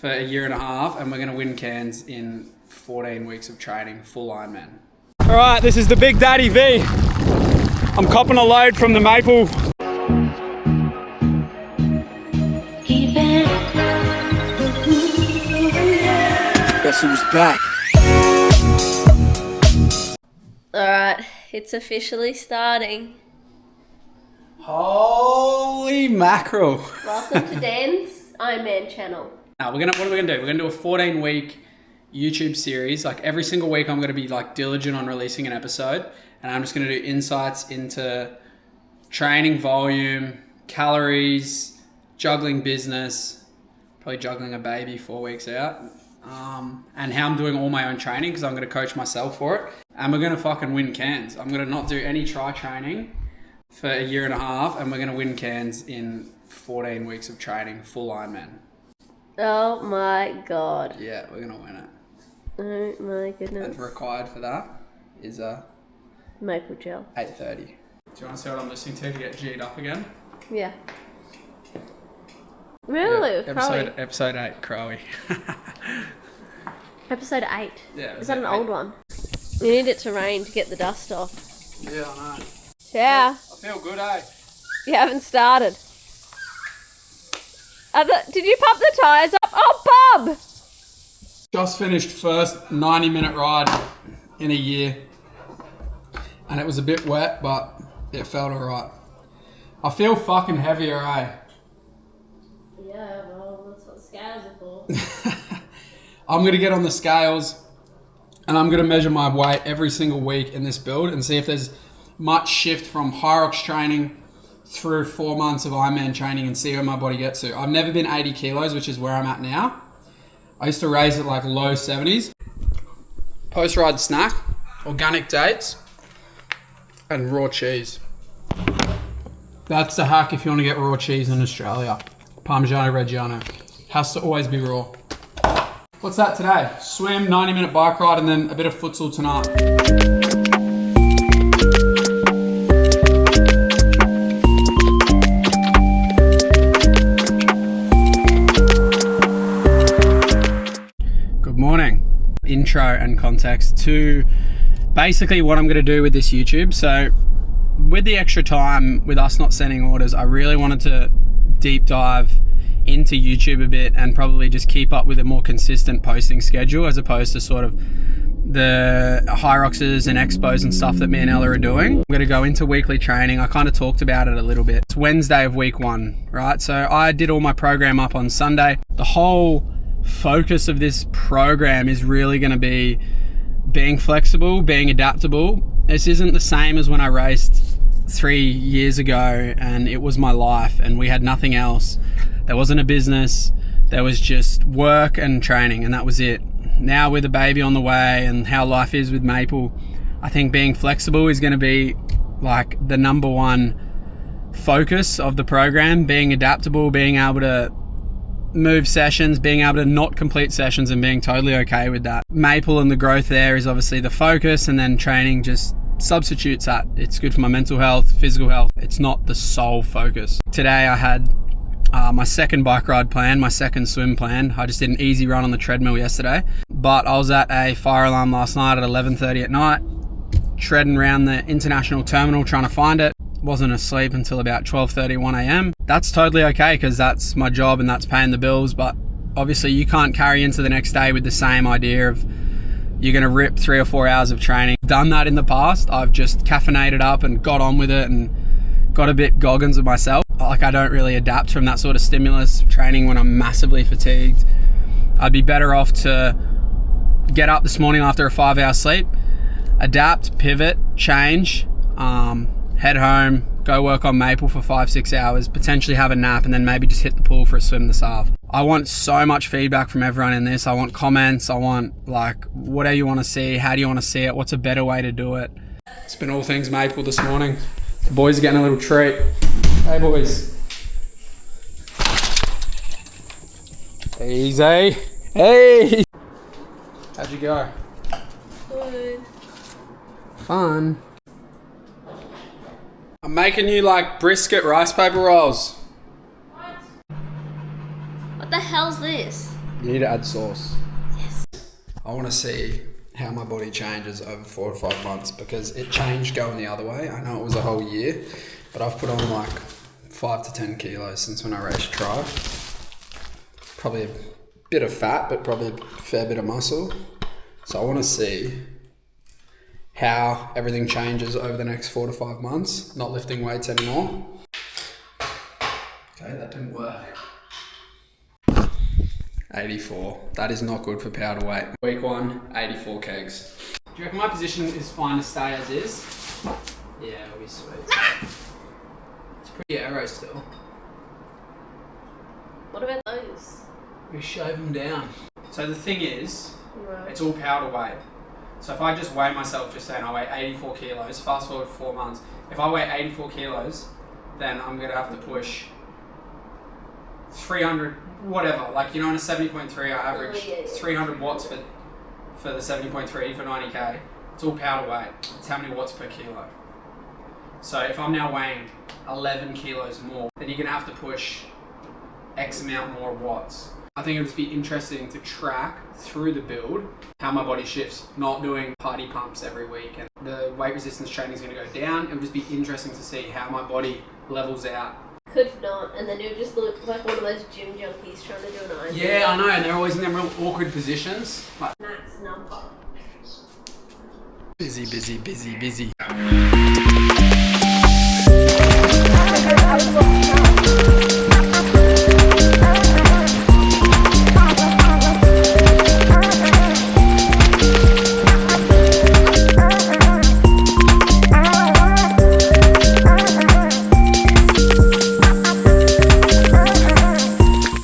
for a year and a half, and we're going to win Cairns in 14 weeks of training, full Ironman. All right, this is the Big Daddy V. I'm copping a load from the Maple. Guess who's back? Alright, it's officially starting. Holy mackerel. Welcome to Dan's Ironman channel. Now, what are we gonna do? We're gonna do a 14-week YouTube series. Like every single week I'm gonna be like diligent on releasing an episode, and I'm just gonna do insights into training volume, calories, juggling business, probably juggling a baby 4 weeks out, and how I'm doing all my own training because I'm gonna coach myself for it. And we're gonna fucking win Cairns. I'm gonna not do any tri training for a year and a half, and we're gonna win Cairns in 14 weeks of training, full Ironman. Oh my god. Yeah, we're gonna win it. Oh my goodness. And required for that is maple gel. 8:30. Do you want to see what I'm listening to get G'd up again? Yeah. Really? Yeah, episode 8, Crowy. Episode 8? Yeah. Is that an old one? You need it to rain to get the dust off. Yeah, I know. Yeah. I feel good, eh? You haven't started. Did you pump the tyres up? Oh, bub! Just finished first 90-minute ride in a year. And it was a bit wet, but it felt alright. I feel fucking heavier, eh? Yeah, well, that's what the scales are for. I'm going to get on the scales and I'm going to measure my weight every single week in this build and see if there's much shift from Hyrox training through 4 months of Ironman training and see where my body gets to. I've never been 80 kilos, which is where I'm at now. I used to raise it like low 70s. Post-ride snack, organic dates, and raw cheese. That's the hack if you want to get raw cheese in Australia. Parmigiano Reggiano. Has to always be raw. What's that today? Swim, 90-minute bike ride, and then a bit of futsal tonight. Good morning. Intro and context to basically what I'm going to do with this YouTube. So with the extra time, with us not sending orders, I really wanted to deep dive into YouTube a bit and probably just keep up with a more consistent posting schedule as opposed to sort of the Hyroxes and expos and stuff that me and Ella are doing. I'm going to go into weekly training. I kind of talked about it a little bit. It's Wednesday of week 1, right? So I did all my program up on Sunday. The whole focus of this program is really going to be being flexible, being adaptable. This isn't the same as when I raced 3 years ago and it was my life and we had nothing else. There wasn't a business, there was just work and training, and that was it. Now with a baby on the way and how life is with Maple, I think being flexible is going to be like the number one focus of the program. Being adaptable, being able to move sessions, being able to not complete sessions and being totally okay with that. Maple and the growth there is obviously the focus, and then training just substitutes that. It's good for my mental health, physical health. It's not the sole focus. Today I had my second bike ride plan, my second swim plan. I just did an easy run on the treadmill yesterday, but I was at a fire alarm last night at 11:30 at night, treading around the international terminal trying to find it. Wasn't asleep until about 12:30, 1 a.m. That's totally okay because that's my job and that's paying the bills, but obviously you can't carry into the next day with the same idea of you're going to rip 3 or 4 hours of training. I've done that in the past. I've just caffeinated up and got on with it and got a bit goggins with myself. Like I don't really adapt from that sort of stimulus training when I'm massively fatigued. I'd be better off to get up this morning after a 5-hour sleep, adapt, pivot, change, head home, go work on Maple for 5-6 hours, potentially have a nap, and then maybe just hit the pool for a swim this half. I want so much feedback from everyone in this. I want comments. I want like, whatever you want to see. How do you want to see it? What's a better way to do it? It's been all things Maple this morning. The boys are getting a little treat. Hey boys. Easy. Hey. How'd you go? Good. Fun. I'm making you like brisket rice paper rolls. What the hell's this? You need to add sauce. Yes. I want to see how my body changes over 4 to 5 months, because it changed going the other way. I know it was a whole year, but I've put on like 5 to 10 kilos since when I raced tri. Probably a bit of fat, but probably a fair bit of muscle. So I want to see how everything changes over the next 4 to 5 months. Not lifting weights anymore. Okay, that didn't work. 84. That is not good for power to weight. Week 1, 84 kegs. Do you reckon my position is fine to stay as is? Yeah, it'll be sweet. It's pretty aero still. What about those? We shave them down. So the thing is, Right. it's all power to weight. So if I just weigh myself, just saying I weigh 84 kilos, fast forward 4 months, if I weigh 84 kilos, then I'm going to have to push 300, whatever. Like, you know, on a 70.3, I average 300 watts for the 70.3 for 90k. It's all power to weight. It's how many watts per kilo. So if I'm now weighing 11 kilos more, then you're going to have to push X amount more watts. I think it would just be interesting to track through the build how my body shifts, not doing party pumps every week. And the weight resistance training is going to go down. It would just be interesting to see how my body levels out. Could not, and then you would just look like one of those gym junkies trying to do an Ironman. Yeah, I know, and they're always in them real awkward positions. Like, Max number. busy, busy, busy, busy.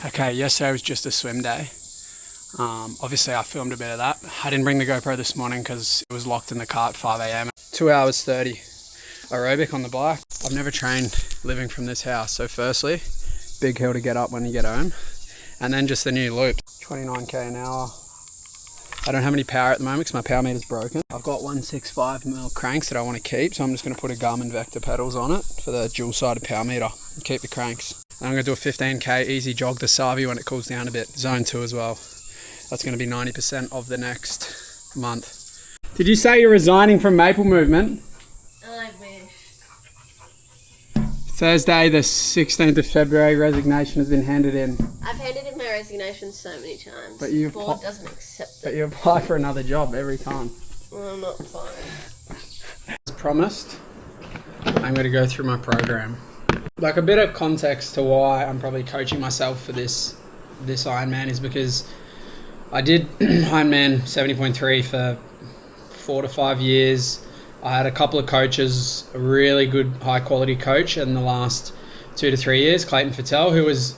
Okay, yesterday was just a swim day. Obviously I filmed a bit of that. I didn't bring the GoPro this morning because it was locked in the car at 5 a.m. 2 hours 30 aerobic on the bike. I've never trained living from this house. So firstly, big hill to get up when you get home. And then just the new loop, 29k an hour. I don't have any power at the moment because my power meter's broken. I've got 165mm cranks that I want to keep, so I'm just going to put a Garmin Vector pedals on it for the dual-sided power meter and keep the cranks. And I'm going to do a 15k easy jog to Savi when it cools down a bit. Zone 2 as well. That's going to be 90% of the next month. Did you say you're resigning from Maple Movement? I wish. Thursday the 16th of February, resignation has been handed in. I've handed in my resignation so many times. But you the board doesn't accept it. But you apply for another job every time. Well, I'm not applying. As promised, I'm going to go through my program. Like, a bit of context to why I'm probably coaching myself for this Ironman is because I did Ironman 70.3 for 4 to 5 years. I had a couple of coaches, a really good high quality coach in the last 2 to 3 years, Clayton Fattel, who was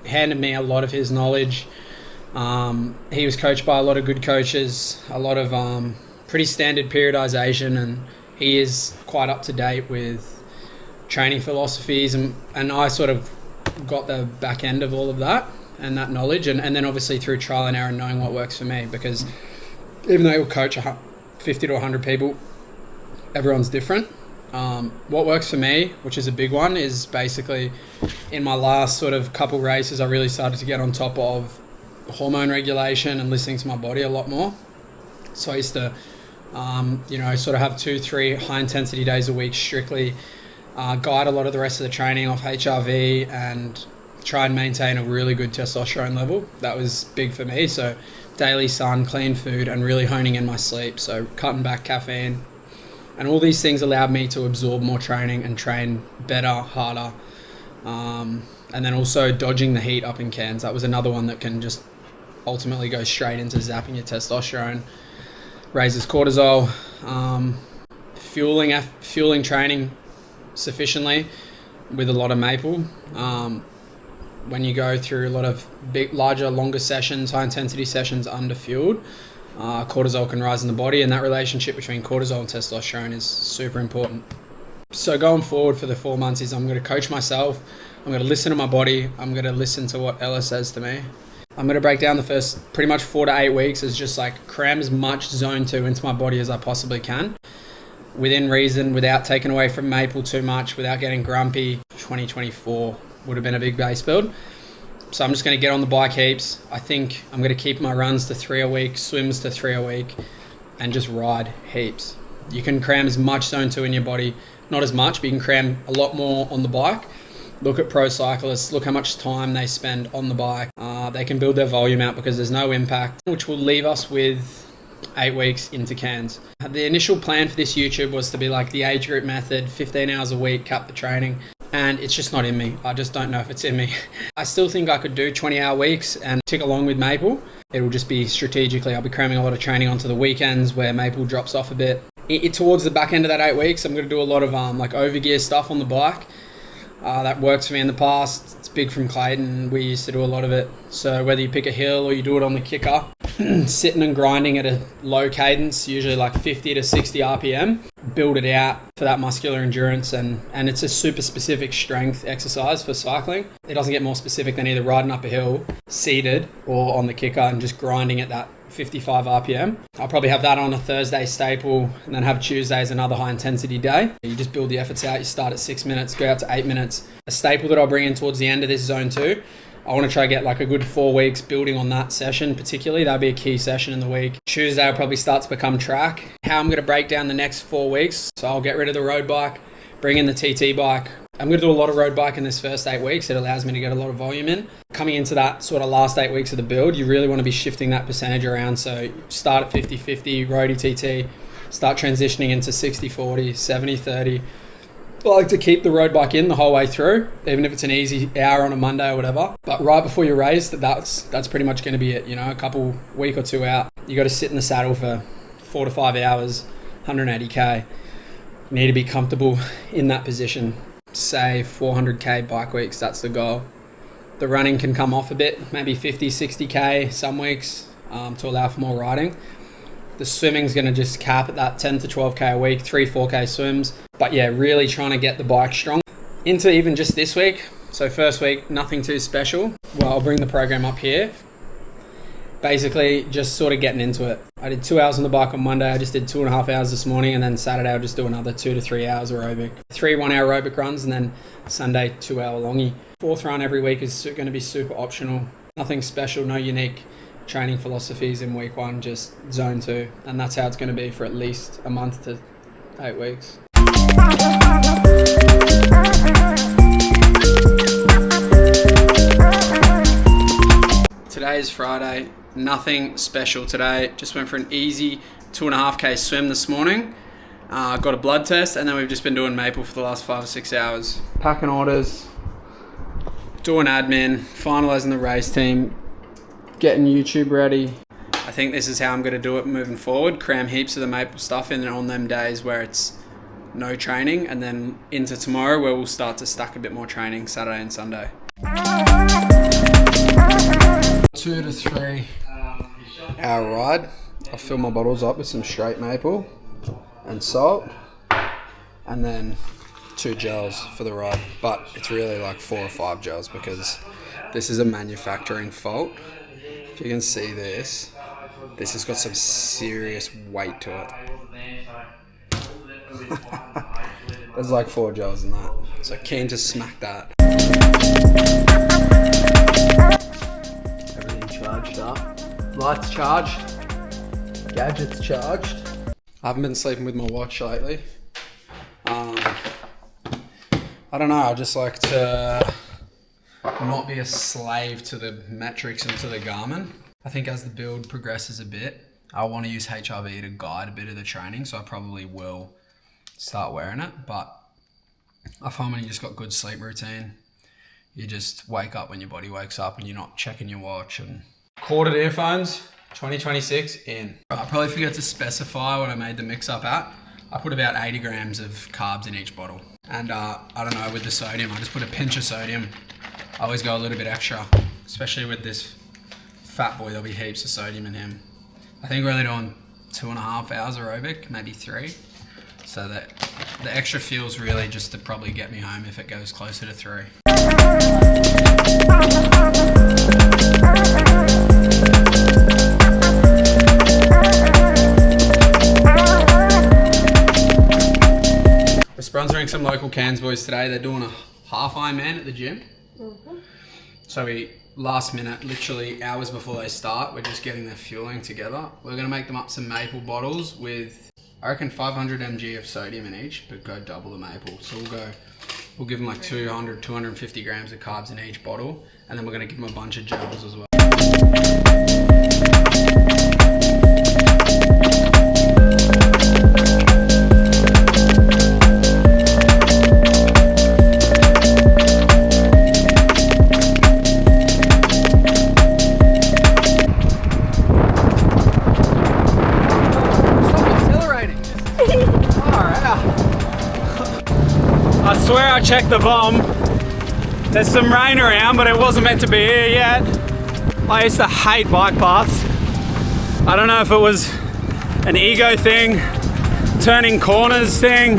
handed me a lot of his knowledge. He was coached by a lot of good coaches, a lot of pretty standard periodization, and he is quite up to date with training philosophies, and I sort of got the back end of all of that and that knowledge, and then obviously through trial and error knowing what works for me, because even though you'll coach 50 to 100 people, everyone's different. What works for me, which is a big one, is basically in my last sort of couple races I really started to get on top of hormone regulation and listening to my body a lot more. So I used to sort of have 2-3 high intensity days a week strictly, guide a lot of the rest of the training off HRV and try and maintain a really good testosterone level. That was big for me. So daily sun, clean food, and really honing in my sleep. So cutting back caffeine. And all these things allowed me to absorb more training and train better, harder. And then also dodging the heat up in Cairns. That was another one that can just ultimately go straight into zapping your testosterone, raises cortisol, fueling training sufficiently with a lot of maple. When you go through a lot of larger, longer sessions, high intensity sessions under fueled, cortisol can rise in the body, and that relationship between cortisol and testosterone is super important. So going forward for the 4 months is I'm going to coach myself, I'm going to listen to my body, I'm going to listen to what Ella says to me. I'm going to break down the first pretty much 4 to 8 weeks as just like cram as much zone 2 into my body as I possibly can, within reason, without taking away from maple too much, without getting grumpy. 2024 would have been a big base build. So I'm just going to get on the bike heaps. I think I'm going to keep my runs to 3 a week, swims to 3 a week, and just ride heaps. You can cram as much zone 2 in your body, not as much, but you can cram a lot more on the bike. Look at pro cyclists, look how much time they spend on the bike. They can build their volume out because there's no impact, which will leave us with 8 weeks into cans. The initial plan for this YouTube was to be like the age group method, 15 hours a week, cut the training. And it's just not in me. I just don't know if it's in me. I still think I could do 20-hour weeks and tick along with Maple. It'll just be strategically, I'll be cramming a lot of training onto the weekends where Maple drops off a bit. Towards the back end of that 8 weeks, I'm going to do a lot of like overgear stuff on the bike. That works for me in the past. It's big from Clayton. We used to do a lot of it. So whether you pick a hill or you do it on the kicker, sitting and grinding at a low cadence, usually like 50 to 60 RPM, build it out for that muscular endurance. And it's a super specific strength exercise for cycling. It doesn't get more specific than either riding up a hill, seated, or on the kicker and just grinding at that 55 RPM. I'll probably have that on a Thursday staple and then have Tuesdays another high intensity day. You just build the efforts out. You start at 6 minutes, go out to 8 minutes. A staple that I'll bring in towards the end of this zone 2, I want to try to get like a good 4 weeks building on that session particularly. That'll be a key session in the week. Tuesday I'll probably start to become track. How I'm going to break down the next 4 weeks. So I'll get rid of the road bike, bring in the TT bike. I'm going to do a lot of road bike in this first 8 weeks. It allows me to get a lot of volume in. Coming into that sort of last 8 weeks of the build, you really want to be shifting that percentage around. So start at 50-50, roadie TT, start transitioning into 60-40, 70-30. I like to keep the road bike in the whole way through, even if it's an easy hour on a Monday or whatever. But right before your race, that's pretty much going to be it. You know, a couple week or 2 out, you got to sit in the saddle for 4 to 5 hours, 180k. You need to be comfortable in that position. Say 400k bike weeks, that's the goal. The running can come off a bit, maybe 50, 60k some weeks to allow for more riding. The swimming's going to just cap at that 10 to 12k a week, 3-4k swims. But yeah, really trying to get the bike strong. Into even just this week. So first week, nothing too special. Well, I'll bring the program up here. Basically, just sort of getting into it. I did 2 hours on the bike on Monday. I just did 2.5 hours this morning. And then Saturday, I'll just do another 2 to 3 hours aerobic. 3 1-hour aerobic runs, and then Sunday, 2-hour longie. 4th run every week is going to be super optional. Nothing special, no unique training philosophies in week 1, just zone 2. And that's how it's going to be for at least a month to 8 weeks. Today is Friday. Nothing special today. Just went for an easy 2.5k swim this morning. Got a blood test, and then we've just been doing Maple for the last 5 or 6 hours. Packing orders, doing admin, finalising the race team, getting YouTube ready. I think this is how I'm going to do it moving forward. Cram heaps of the Maple stuff in on them days where it's no training, and then into tomorrow where we'll start to stack a bit more training Saturday and Sunday. 2 to 3 hour ride. I'll fill my bottles up with some straight maple and salt, and then 2 gels for the ride. But it's really like 4 or 5 gels because this is a manufacturing fault. If you can see this has got some serious weight to it. There's like 4 gels in that. So keen to smack that. Everything charged up. Lights charged. Gadgets charged. I haven't been sleeping with my watch lately. I don't know, I just like to not be a slave to the metrics and to the Garmin. I think as the build progresses a bit, I want to use HRV to guide a bit of the training, so I probably will start wearing it. But I find when you just got good sleep routine, you just wake up when your body wakes up and you're not checking your watch. And corded earphones, 2026 in. I probably forgot to specify what I made the mix up at. I put about 80 grams of carbs in each bottle. And I don't know, with the sodium, I just put a pinch of sodium. I always go a little bit extra, especially with this fat boy, there'll be heaps of sodium in him. I think we're only doing 2.5 hours aerobic, maybe 3. So that the extra fuel's really just to probably get me home if it goes closer to 3. We're sponsoring some local Cairns boys today. They're doing a half Ironman at the gym. Mm-hmm. So we last minute, literally hours before they start. We're just getting their fueling together. We're gonna make them up some maple bottles with, I reckon 500 mg of sodium in each, but go double the maple. So we'll give them like 200, 250 grams of carbs in each bottle, and then we're gonna give them a bunch of gels as well. I swear I checked the bomb. There's some rain around, but it wasn't meant to be here yet. I used to hate bike paths. I don't know if it was an ego thing, turning corners thing,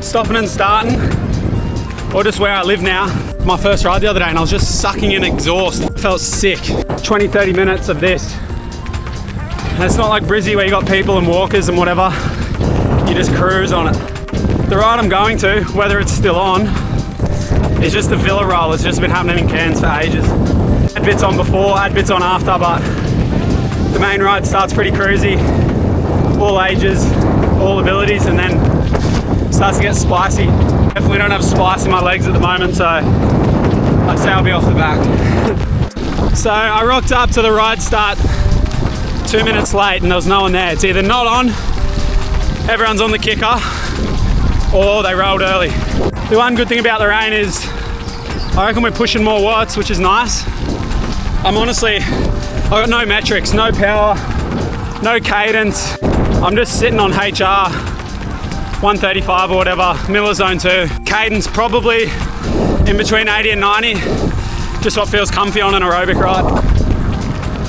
stopping and starting, or just where I live now. My first ride the other day and I was just sucking in exhaust. I felt sick. 20, 30 minutes of this. And it's not like Brizzy where you got people and walkers and whatever. You just cruise on it. The ride I'm going to, whether it's still on, is just the Villa roll. It's just been happening in Cairns for ages. Had bits on before, had bits on after, but the main ride starts pretty cruisy. All ages, all abilities, and then starts to get spicy. Definitely don't have spice in my legs at the moment, so I'd say I'll be off the back. So I rocked up to the ride start 2 minutes late and there was no one there. It's either not on, everyone's on the kicker, or they rolled early. The one good thing about the rain is I reckon we're pushing more watts, which is nice. I've got no metrics, no power, no cadence. I'm just sitting on HR 135 or whatever, middle of zone 2. Cadence probably in between 80 and 90, just what feels comfy on an aerobic ride.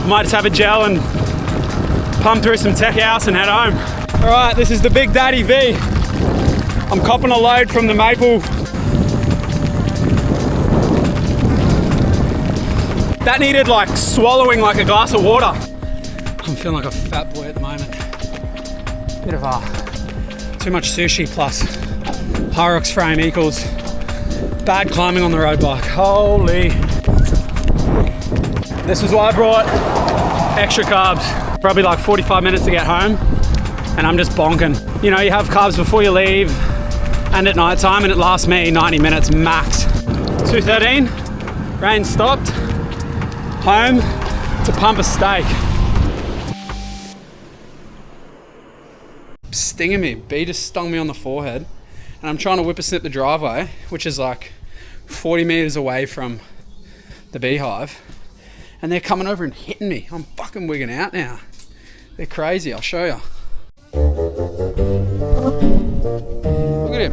Might just have a gel and pump through some tech house and head home. All right, this is the Big Daddy V. I'm copping a load from the maple. That needed like swallowing like a glass of water. I'm feeling like a fat boy at the moment. Bit of too much sushi plus Hyrox frame equals bad climbing on the road bike. Holy. This is why I brought extra carbs. Probably like 45 minutes to get home and I'm just bonking. You know, you have carbs before you leave and at night time, and it lasts me 90 minutes max. 2:13, rain stopped, home to pump a steak. Stinging me, bee just stung me on the forehead, and I'm trying to whippersnip the driveway, which is like 40 meters away from the beehive, and they're coming over and hitting me. I'm fucking wigging out now. They're crazy, I'll show you. Look at him,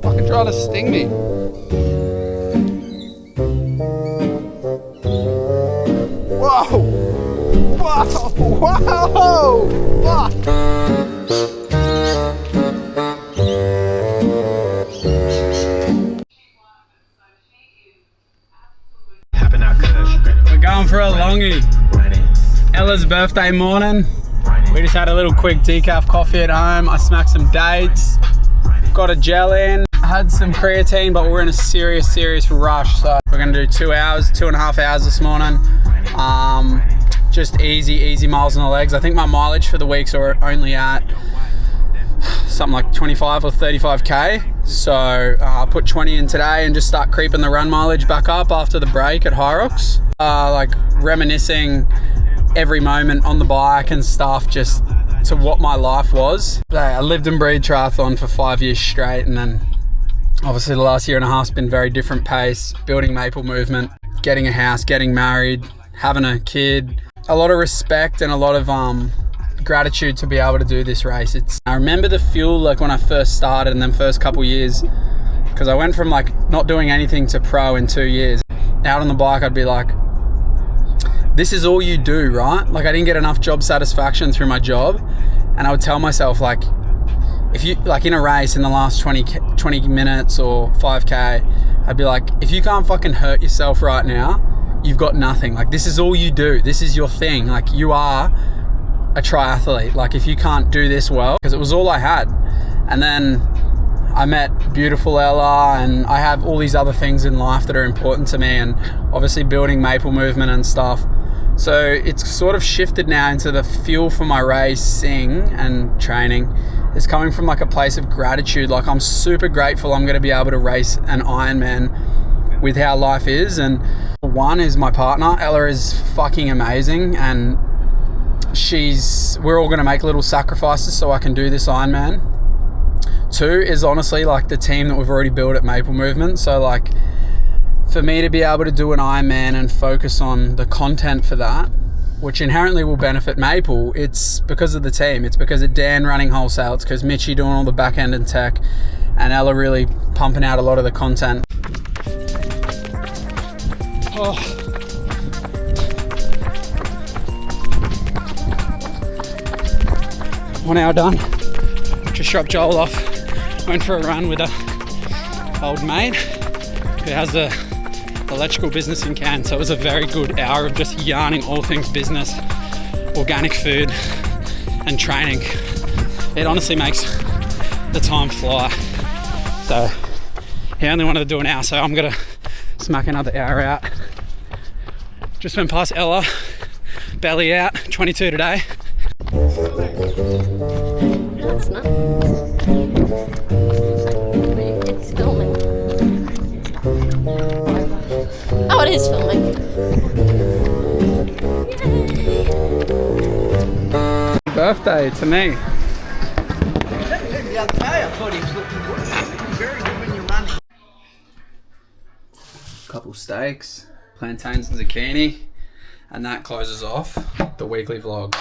fucking trying to sting me. Whoa! Whoa! Whoa! Fuck! We're going for a longie. Ella's birthday morning. We just had a little quick decaf coffee at home. I smacked some dates, got a gel in, had some creatine, but we're in a serious rush. So we're gonna do 2 hours, 2.5 hours this morning. Just easy miles on the legs. I think my mileage for the weeks are only at something like 25 or 35k. So I'll put 20 in today and just start creeping the run mileage back up after the break at Hyrox. Like reminiscing every moment on the bike and stuff, just to what my life was. I lived and breathed triathlon for 5 years straight, and then obviously the last year and a half's been very different pace, building Maple movement, getting a house, getting married, having a kid. A lot of respect and a lot of gratitude to be able to do this race. I remember the fuel like when I first started and then first couple years, because I went from like not doing anything to pro in 2 years. Out on the bike I'd be like, this is all you do, right? Like I didn't get enough job satisfaction through my job, and I would tell myself like, if you like in a race in the last 20 minutes or 5k, I'd be like, if you can't fucking hurt yourself right now, you've got nothing. Like this is all you do, this is your thing. Like you are a triathlete. Like if you can't do this well, because it was all I had. And then I met beautiful Ella, and I have all these other things in life that are important to me, and obviously building Maple Movement and stuff. So it's sort of shifted now into the fuel for my racing and training is coming from like a place of gratitude. Like, I'm super grateful I'm going to be able to race an Ironman with how life is. And one is my partner. Ella is fucking amazing, and we're all going to make little sacrifices so I can do this Ironman. Two is honestly like the team that we've already built at Maple Movement. So like, for me to be able to do an Ironman and focus on the content for that, which inherently will benefit Maple, it's because of the team. It's because of Dan running wholesale. It's because Mitchie doing all the back end and tech, and Ella really pumping out a lot of the content. Oh. 1 hour done. Just dropped Joel off. Went for a run with a old mate who has a electrical business in Cairns. So it was a very good hour of just yarning all things business, organic food and training. It honestly makes the time fly. So he only wanted to do an hour, so I'm gonna smack another hour out. Just went past Ella, belly out, 22 today. That's nice. It's filming. Oh, it is filming. Yay. Birthday to me. The other day I thought he was looking good. Very good when you're running. Couple steaks, plantains and zucchini, and that closes off the weekly vlog.